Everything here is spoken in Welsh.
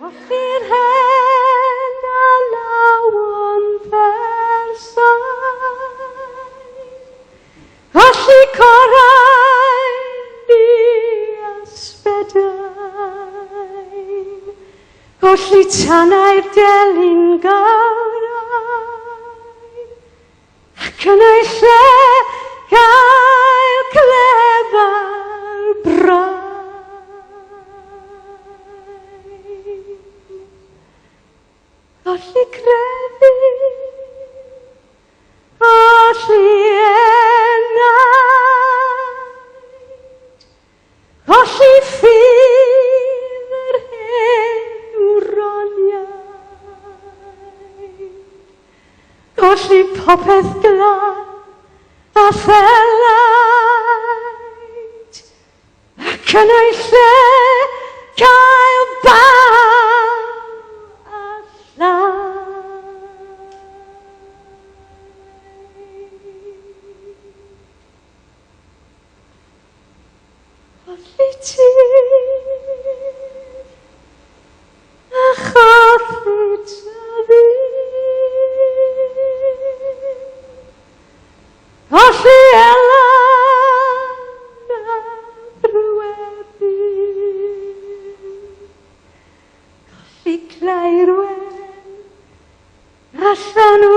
Colli'r hen a lawon fersau, colli corau di ysbydau, colli tanau'r delyn gawrau, ac yn ei lle cael clefar brau. Colli credu, colli enaid, colli ffydd yr hen wroniaid, colli popeth glad a phelaid, ac yn ei lle cael baw a llai. Colli tir a cholli tyfu, colli elan a brwedu, colli clairwen a llanw